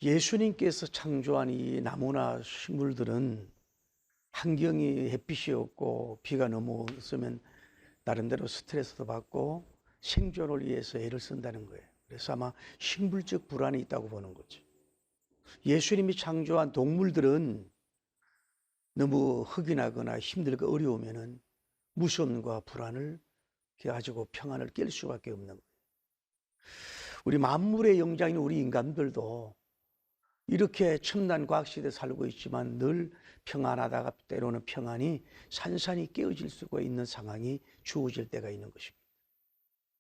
예수님께서 창조한 이 나무나 식물들은 환경이 햇빛이 없고 비가 너무 없으면 나름대로 스트레스도 받고 생존을 위해서 애를 쓴다는 거예요. 그래서 아마 식물적 불안이 있다고 보는 거죠. 예수님이 창조한 동물들은 너무 흙이 나거나 힘들고 어려우면은 무서움과 불안을 가지고 평안을 깰 수밖에 없는 거예요. 우리 만물의 영장인 우리 인간들도 이렇게 첨단 과학시대에 살고 있지만 늘 평안하다가 때로는 평안이 산산이 깨어질 수가 있는 상황이 주어질 때가 있는 것입니다.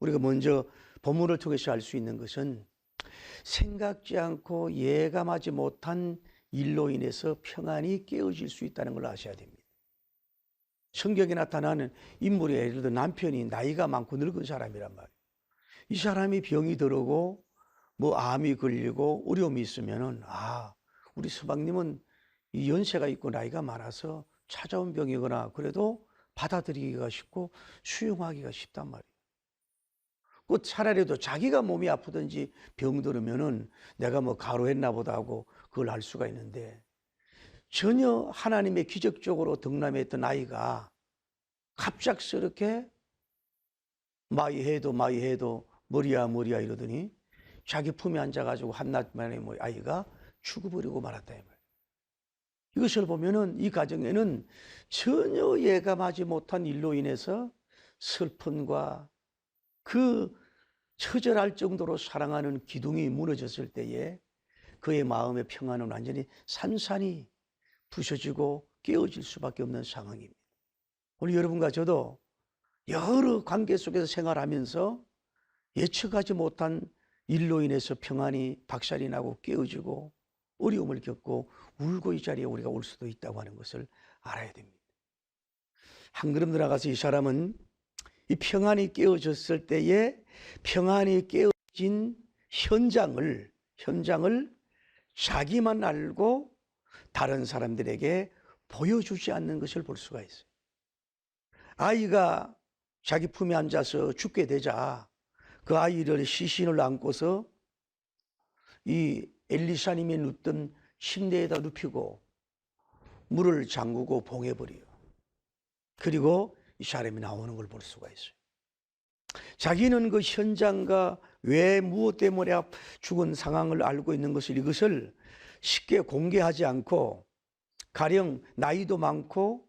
우리가 먼저 본문을 통해서 알 수 있는 것은 생각지 않고 예감하지 못한 일로 인해서 평안이 깨어질 수 있다는 걸 아셔야 됩니다. 성경에 나타나는 인물이 예를 들어 남편이 나이가 많고 늙은 사람이란 말이에요. 이 사람이 병이 들고 암이 걸리고 어려움이 있으면은 우리 서방님은 이 연세가 있고 나이가 많아서 찾아온 병이거나 그래도 받아들이기가 쉽고 수용하기가 쉽단 말이에요. 그 차라리도 자기가 몸이 아프든지 병들으면은 내가 가로했나 보다 하고 그걸 알 수가 있는데 전혀 하나님의 기적적으로 덕남에 있던 아이가 갑작스럽게 마이해도 머리야 이러더니 자기 품에 앉아가지고 한낮 만에 아이가 죽어버리고 말았다 이 말이에요. 이것을 보면은 이 가정에는 전혀 예감하지 못한 일로 인해서 슬픔과 그 처절할 정도로 사랑하는 기둥이 무너졌을 때에 그의 마음의 평안은 완전히 산산이 부서지고 깨어질 수밖에 없는 상황입니다. 오늘 여러분과 저도 여러 관계 속에서 생활하면서 예측하지 못한 일로 인해서 평안이 박살이 나고 깨어지고 어려움을 겪고 울고 이 자리에 우리가 올 수도 있다고 하는 것을 알아야 됩니다. 한 걸음 들어가서 이 사람은 이 평안이 깨어졌을 때에 평안이 깨어진 현장을 자기만 알고 다른 사람들에게 보여주지 않는 것을 볼 수가 있어요. 아이가 자기 품에 앉아서 죽게 되자 그 아이를 시신을 안고서 이 엘리사님이 눕던 침대에다 눕히고 물을 잠그고 봉해버려요. 그리고 이 사람이 나오는 걸 볼 수가 있어요. 자기는 그 현장과 왜 무엇 때문에 죽은 상황을 알고 있는 것을 이것을 쉽게 공개하지 않고 가령 나이도 많고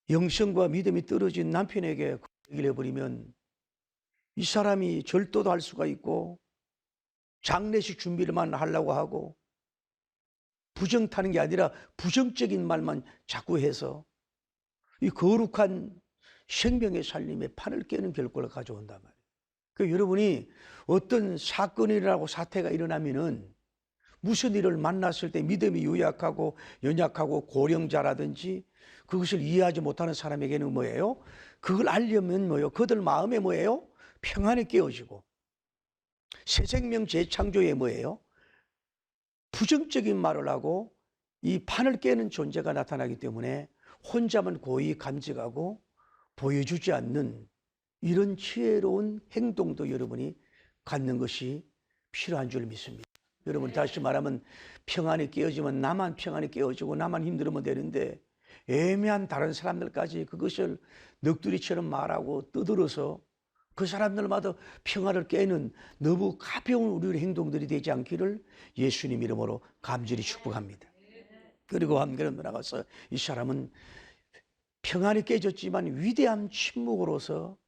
영성과 믿음이 떨어진 남편에게 얘기를 해버리면 이 사람이 절도도 할 수가 있고 장례식 준비를만 하려고 하고 부정타는 게 아니라 부정적인 말만 자꾸 해서 이 거룩한 생명의 살림에 판을 깨는 결과를 가져온단 말이에요. 그러니까 여러분이 어떤 사건이 일어나고 사태가 일어나면은 무슨 일을 만났을 때 믿음이 유약하고 연약하고 고령자라든지 그것을 이해하지 못하는 사람에게는 뭐예요? 그걸 알려면 뭐예요? 그들 마음에 뭐예요? 평안이 깨어지고 새 생명 재창조에 뭐예요? 부정적인 말을 하고 이 판을 깨는 존재가 나타나기 때문에 혼자만 고이 간직하고 보여주지 않는 이런 지혜로운 행동도 여러분이 갖는 것이 필요한 줄 믿습니다. 여러분 다시 말하면 평안이 깨어지면 나만 평안이 깨어지고 나만 힘들으면 되는데 애매한 다른 사람들까지 그것을 넋두리처럼 말하고 떠들어서 그 사람들마다 평안을 깨는 너무 가벼운 우리의 행동들이 되지 않기를 예수님 이름으로 간절히 축복합니다. 그리고 한 걸음 나가서 이 사람은 평안이 깨졌지만 위대한 침묵으로서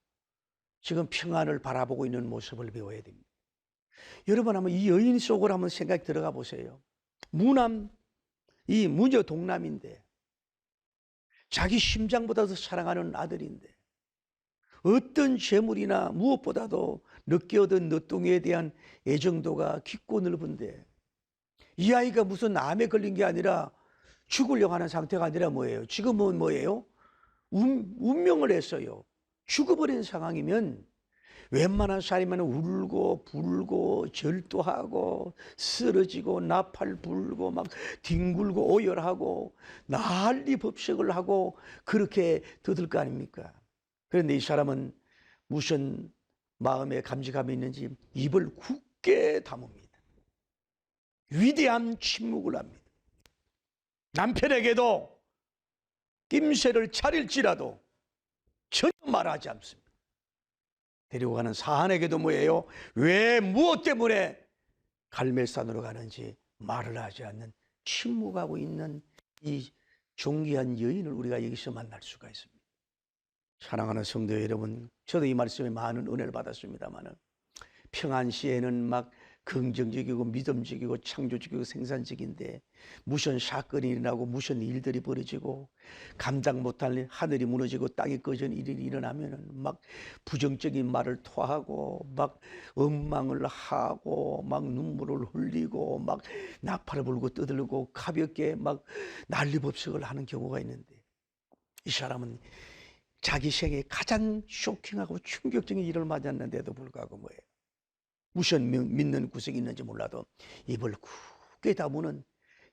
지금 평안을 바라보고 있는 모습을 배워야 됩니다. 여러분 한번 이 여인 속으로 한번 생각이 들어가 보세요. 이 무녀 동남인데 자기 심장보다 더 사랑하는 아들인데 어떤 재물이나 무엇보다도 늦게 얻은 늦둥이에 대한 애정도가 깊고 넓은데 이 아이가 무슨 암에 걸린 게 아니라 죽으려고 하는 상태가 아니라 뭐예요? 지금은 뭐예요? 운명을 했어요. 죽어버린 상황이면 웬만한 사람이면 울고 불고 절도하고 쓰러지고 나팔 불고 막 뒹굴고 오열하고 난리 법석을 하고 그렇게 더들 거 아닙니까? 그런데 이 사람은 무슨 마음에 감지감이 있는지 입을 굳게 다뭅니다. 위대한 침묵을 합니다. 남편에게도 낌새를 차릴지라도 전혀 말하지 않습니다. 데리고 가는 사안에게도 뭐예요? 왜 무엇 때문에 갈멜산으로 가는지 말을 하지 않는 침묵하고 있는 이 존귀한 여인을 우리가 여기서 만날 수가 있습니다. 사랑하는 성도 여러분, 저도 이 말씀에 많은 은혜를 받았습니다만 평안시에는 막 긍정적이고 믿음적이고 창조적이고 생산적인데 무슨 사건이 일어나고 무슨 일들이 벌어지고 감당 못할 일, 하늘이 무너지고 땅이 꺼진 일이 일어나면은 막 부정적인 말을 토하고 막 원망을 하고 막 눈물을 흘리고 막 나팔을 불고 떠들고 가볍게 막 난리법석을 하는 경우가 있는데, 이 사람은 자기 생에 가장 쇼킹하고 충격적인 일을 맞았는데도 불구하고 뭐예요? 무슨 믿는 구석이 있는지 몰라도 입을 굳게 다무는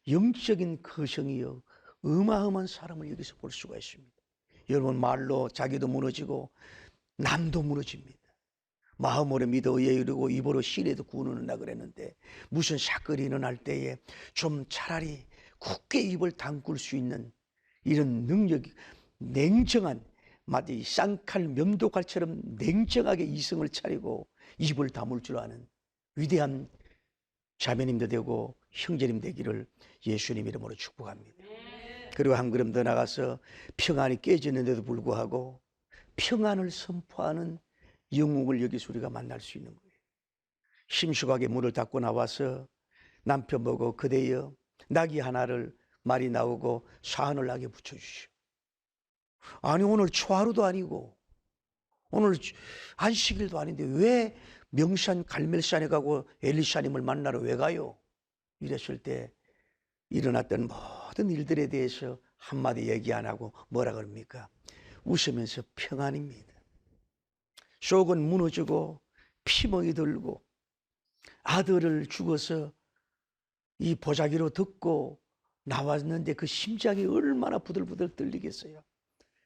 영적인 거성이요 어마어마한 사람을 여기서 볼 수가 있습니다. 여러분, 말로 자기도 무너지고 남도 무너집니다. 마음으로 믿어 의에 이르고 입으로 신에도 구원한다 그랬는데, 무슨 사건이 일어날 때에 좀 차라리 굳게 입을 담글 수 있는 이런 능력이, 냉정한, 마치 쌍칼 면도칼처럼 냉정하게 이성을 차리고 입을 다물 줄 아는 위대한 자매님도 되고 형제님 되기를 예수님 이름으로 축복합니다. 그리고 한 걸음 더 나가서 평안이 깨지는데도 불구하고 평안을 선포하는 영웅을 여기서 우리가 만날 수 있는 거예요. 심수하게 문을 닫고 나와서 남편 보고 그대여 낙이 하나를 말이 나오고 사안을 낙에 붙여주시오. 아니, 오늘 초하루도 아니고 오늘 안식일도 아닌데 왜 명산 갈멜산에 가고 엘리사님을 만나러 왜 가요? 이랬을 때 일어났던 모든 일들에 대해서 한마디 얘기 안 하고 뭐라 그럽니까? 웃으면서 평안입니다. 속은 무너지고 피멍이 들고 아들을 죽어서 이 보자기로 듣고 나왔는데 그 심장이 얼마나 부들부들 떨리겠어요.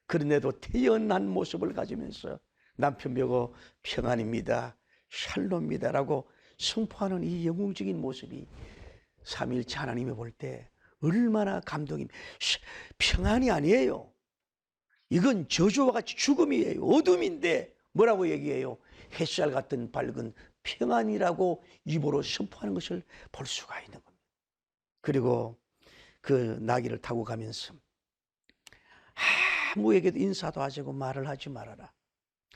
그런데도 태연한 모습을 가지면서 남편 보고 평안입니다, 샬롬입니다라고 선포하는 이 영웅적인 모습이 삼위일체 하나님이 볼 때 얼마나 감동입니다. 평안이 아니에요. 이건 저주와 같이 죽음이에요. 어둠인데 뭐라고 얘기해요? 햇살 같은 밝은 평안이라고 입으로 선포하는 것을 볼 수가 있는 겁니다. 그리고 그 나귀를 타고 가면서 아무에게도 인사도 하자고 말을 하지 말아라.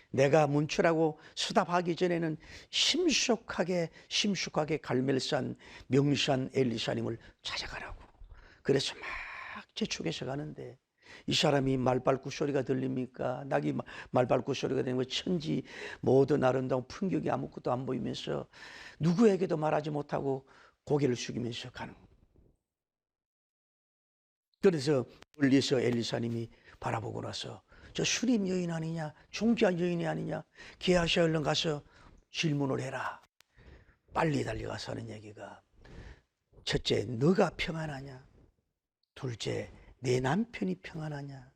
내가 문출하고 수답하기 전에는 심숙하게 갈멜산 명산 엘리사님을 찾아가라고. 그래서 막 재촉해서 가는데 이 사람이 말발굽 소리가 들립니까? 낙이 말발굽 소리가 들리면 천지 모든 아름다운 풍경이 아무것도 안 보이면서 누구에게도 말하지 못하고 고개를 숙이면서 가는 거예요. 그래서 멀리서 엘리사님이 바라보고 나서 저 수림 여인 아니냐, 존귀한 여인이 아니냐, 게하시 얼른 가서 질문을 해라. 빨리 달려가서 하는 얘기가, 첫째, 너가 평안하냐? 둘째, 내 남편이 평안하냐?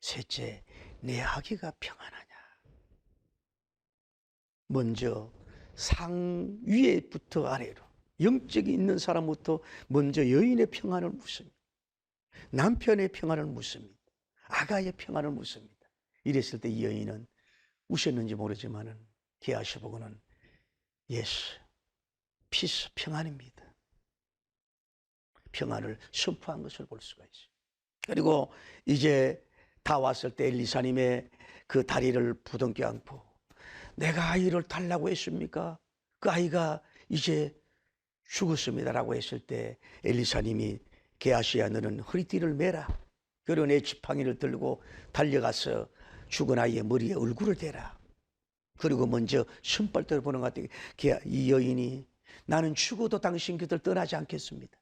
셋째, 내 아기가 평안하냐? 먼저 상위에부터 아래로 영적이 있는 사람부터 먼저 여인의 평안을 묻습니다. 남편의 평안을 묻습니다. 아가의 평안을 묻습니다. 이랬을 때 이 여인은 우셨는지 모르지만은 게하시 보고는 예스, 피스, 평안입니다. 평안을 선포한 것을 볼 수가 있어요. 그리고 이제 다 왔을 때 엘리사님의 그 다리를 부둥켜 안고, 내가 아이를 달라고 했습니까? 그 아이가 이제 죽었습니다라고 했을 때 엘리사님이 게하시야, 너는 허리띠를 매라. 그리고 내 지팡이를 들고 달려가서 죽은 아이의 머리에 얼굴을 대라. 그리고 먼저 손발대를 보는 것 같아요. 이 여인이 나는 죽어도 당신 곁을 떠나지 않겠습니다.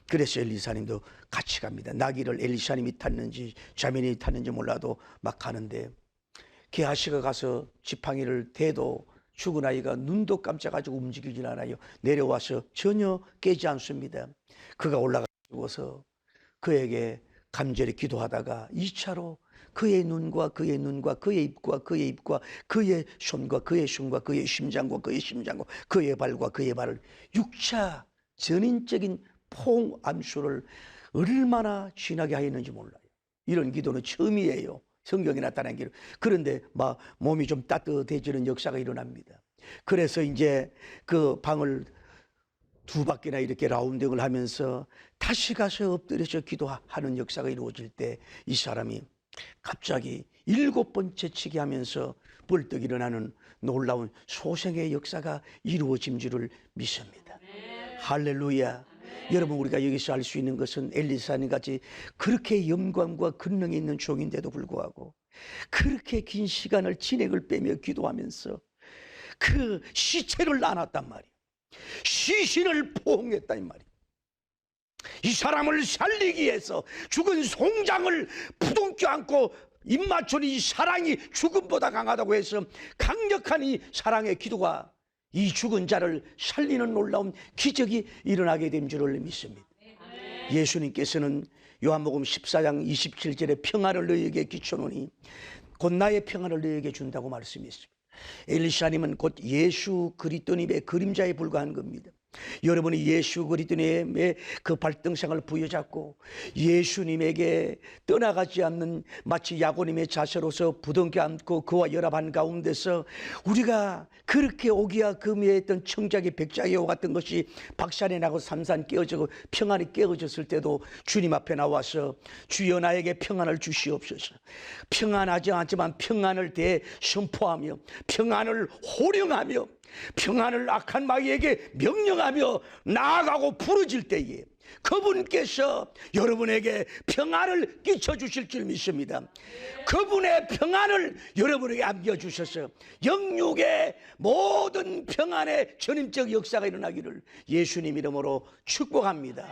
그래서 엘리사님도 같이 갑니다. 나귀를 엘리사님이 탔는지 자매님이 탔는지 몰라도 막 가는데, 게하시가 가서 지팡이를 대도 죽은 아이가 눈도 깜짝하고 움직이질 않아요. 내려와서 전혀 깨지 않습니다. 그가 올라가서 그에게 간절히 기도하다가 2차로 그의 눈과 그의 눈과 그의 입과 그의 입과 그의 손과 그의 손과 그의 심장과 그의 심장과 그의 발과 그의 발을 6차 전인적인 포옹암수를 얼마나 진하게 하였는지 몰라요. 이런 기도는 처음이에요. 성경에 나타난 기도. 그런데 막 몸이 좀 따뜻해지는 역사가 일어납니다. 그래서 이제 그 방을 두 바퀴나 이렇게 라운딩을 하면서 다시 가서 엎드려서 기도하는 역사가 이루어질 때 이 사람이 갑자기 7번째 치기 하면서 벌떡 일어나는 놀라운 소생의 역사가 이루어진 줄을 믿습니다. 할렐루야. 여러분, 우리가 여기서 알 수 있는 것은 엘리사님 같이 그렇게 영광과 권능이 있는 종인데도 불구하고 그렇게 긴 시간을 진액을 빼며 기도하면서 그 시체를 나눴단 말이에요. 시신을 포옹했다 이 말이에요. 이 사람을 살리기 위해서 죽은 송장을 부둥켜 안고 입맞추는 이 사랑이 죽음보다 강하다고 해서 강력한 이 사랑의 기도가 이 죽은 자를 살리는 놀라운 기적이 일어나게 된 줄을 믿습니다. 예수님께서는 요한복음 14장 27절에 평안을 너희에게 끼쳐노니 곧 나의 평안을 너희에게 준다고 말씀했습니다. 엘리사님은 곧 예수 그리스도님의 그림자에 불과한 겁니다. 여러분이 예수 그리스도님의 그 발등상을 부여잡고 예수님에게 떠나가지 않는 마치 야고님의 자세로서 부둥켜 안고 그와 연합한 가운데서 우리가 그렇게 오기야 금이했던 청작이 백작이와 같은 것이 박산이 나고 삼산 깨어지고 평안이 깨어졌을 때도 주님 앞에 나와서 주여 나에게 평안을 주시옵소서. 평안하지 않지만 평안을 대 선포하며 평안을 호령하며 평안을 악한 마귀에게 명령하며 나아가고 부르질 때에 그분께서 여러분에게 평안을 끼쳐주실 줄 믿습니다. 그분의 평안을 여러분에게 안겨주셔서 영육의 모든 평안의 전임적 역사가 일어나기를 예수님 이름으로 축복합니다.